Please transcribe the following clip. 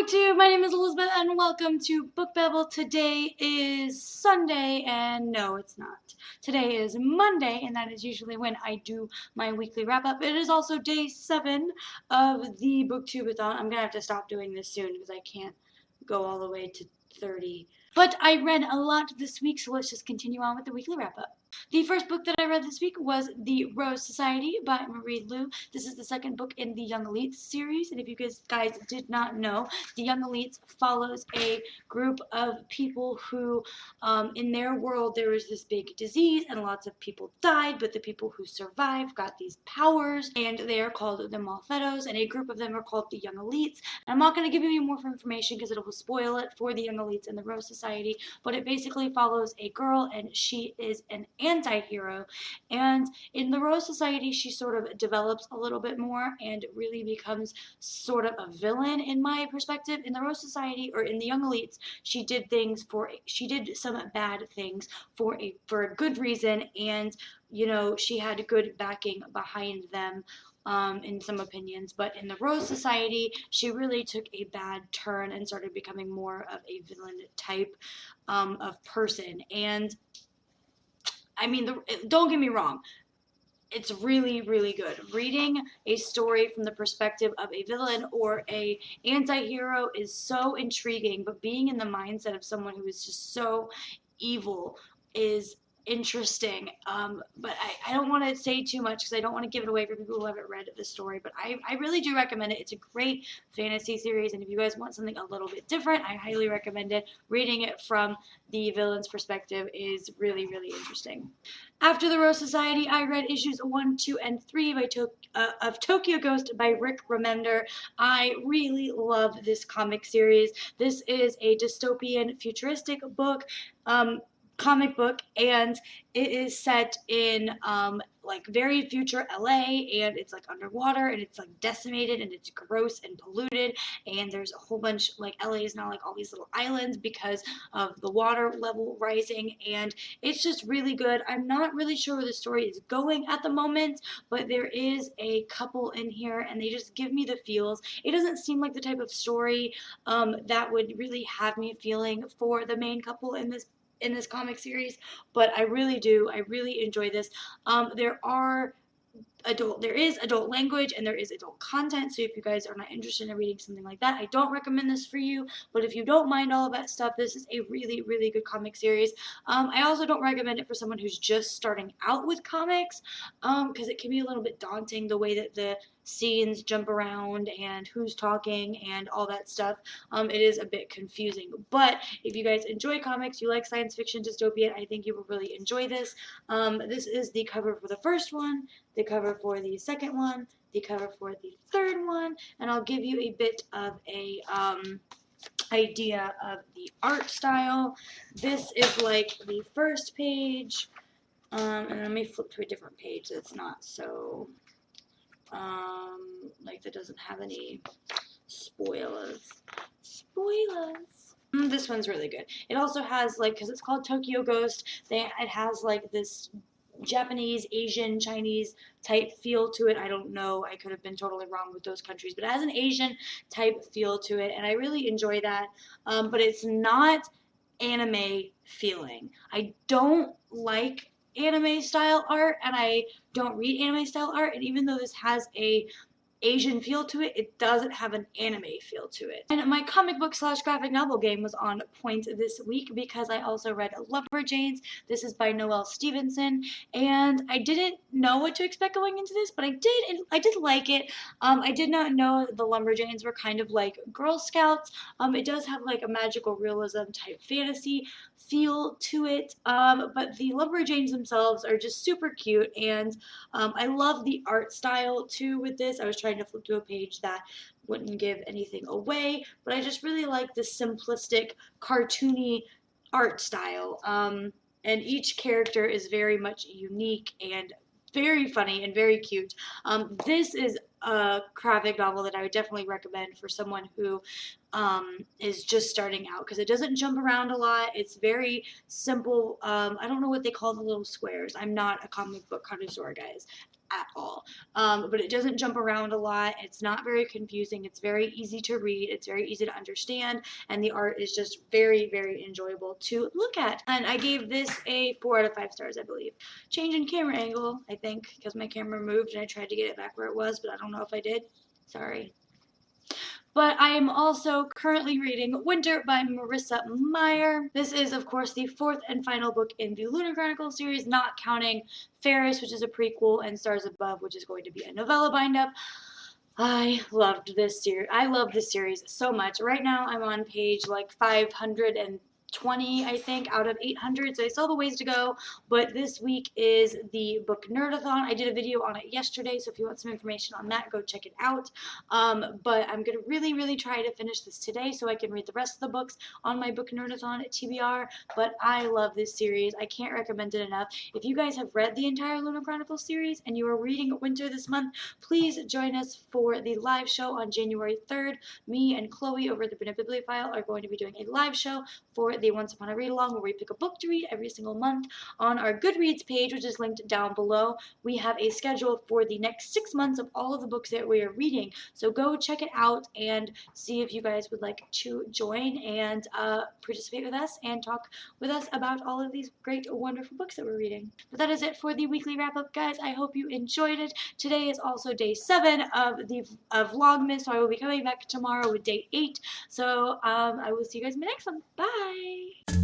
Booktube, my name is Elizabeth and welcome to Book Babble. Today is Sunday and no it's not. Today is Monday and that is usually when I do my weekly wrap up. It is also day 7 of the Booktube-a-thon. I'm gonna have to stop doing this soon because I can't go all the way to 30. But I read a lot this week, so let's just continue on with the weekly wrap up. The first book that I read this week was The Rose Society by Marie Lu. This is the second book in the Young Elites series, and if you guys did not know, the Young Elites follows a group of people who, in their world, there was this big disease, and lots of people died, but the people who survived got these powers, and they are called the Malfettos, and a group of them are called the Young Elites. And I'm not going to give you any more information because it will spoil it for the Young Elites and the Rose Society, but it basically follows a girl, and she is an anti-hero, and in the Rose Society she sort of develops a little bit more and really becomes sort of a villain in my perspective. In the Rose Society, or in the Young Elites, she did some bad things for a good reason, and you know, she had good backing behind them in some opinions. But in the Rose Society, she really took a bad turn and started becoming more of a villain type of person. And I mean, don't get me wrong, it's really, really good. Reading a story from the perspective of a villain or a anti-hero is so intriguing, but being in the mindset of someone who is just so evil is interesting. But I don't want to say too much because I don't want to give it away for people who haven't read the story, but I really do recommend it. It's a great fantasy series, and if you guys want something a little bit different, I highly recommend it. Reading it from the villain's perspective is really, really interesting. After the Rose Society, I read issues 1, 2, and 3 of Tokyo Ghost by Rick Remender. I really love this comic series. This is a dystopian, futuristic book. Comic book, and it is set in like very future LA, and it's like underwater, and it's like decimated, and it's gross and polluted, and there's a whole bunch, like LA is now like all these little islands because of the water level rising, and it's just really good. I'm not really sure where the story is going at the moment, but there is a couple in here and they just give me the feels. It doesn't seem like the type of story that would really have me feeling for the main couple in this comic series, but I really do. I really enjoy this. There is adult language and there is adult content, so if you guys are not interested in reading something like that, I don't recommend this for you. But if you don't mind all of that stuff, this is a really, really good comic series. I also don't recommend it for someone who's just starting out with comics, because it can be a little bit daunting, the way that the scenes jump around and who's talking and all that stuff. It is a bit confusing, but if you guys enjoy comics, you like science fiction, dystopian, I think you will really enjoy this. This is the cover for the first one, the cover for the second one, the cover for the third one, and I'll give you a bit of a idea of the art style. This is like the first page, and let me flip to a different page that's not so like that doesn't have any spoilers. This one's really good. It also has, like, because it's called Tokyo Ghost, it has like this Japanese, Asian, Chinese type feel to it. I don't know, I could have been totally wrong with those countries, but it has an Asian type feel to it, and I really enjoy that. But it's not anime feeling. I don't like anime style art, and I don't read anime style art, and even though this has a Asian feel to it, it doesn't have an anime feel to it. And my comic book / graphic novel game was on point this week because I also read Lumberjanes. This is by Noelle Stevenson, and I didn't know what to expect going into this, but I did, and I did like it. I did not know the Lumberjanes were kind of like Girl Scouts. It does have like a magical realism type fantasy feel to it, but the Lumberjanes themselves are just super cute, and I love the art style too with this. I was trying to flip to a page that wouldn't give anything away, but I just really like the simplistic, cartoony art style, and each character is very much unique and very funny and very cute. This is a graphic novel that I would definitely recommend for someone who is just starting out, because it doesn't jump around a lot. It's very simple. I don't know what they call the little squares. I'm not a comic book connoisseur, guys. at all. But it doesn't jump around a lot. It's not very confusing. It's very easy to read. It's very easy to understand, and the art is just very, very enjoyable to look at. And I gave this a 4 out of 5 stars, I believe. Change in camera angle, I think, because my camera moved and I tried to get it back where it was, but I don't know if I did. Sorry. But I am also currently reading Winter by Marissa Meyer. This is, of course, the 4th and final book in the Lunar Chronicles series, not counting Ferris, which is a prequel, and Stars Above, which is going to be a novella bind-up. I loved this series. I love this series so much. Right now, I'm on page like 520, I think, out of 800, so I still have a ways to go, but this week is the book nerdathon. I did a video on it yesterday, so if you want some information on that, go check it out. But I'm going to really, really try to finish this today so I can read the rest of the books on my book nerdathon at TBR, but I love this series. I can't recommend it enough. If you guys have read the entire Lunar Chronicles series and you are reading Winter this month, please join us for the live show on January 3rd. Me and Chloe over at the Bina Bibliophile are going to be doing a live show for the Once Upon a Read Along, where we pick a book to read every single month. On our Goodreads page, which is linked down below, we have a schedule for the next 6 months of all of the books that we are reading. So go check it out and see if you guys would like to join and participate with us and talk with us about all of these great, wonderful books that we're reading. But that is it for the weekly wrap-up, guys. I hope you enjoyed it. Today is also day 7 of the Vlogmas, so I will be coming back tomorrow with day 8. So I will see you guys in the next one. Bye!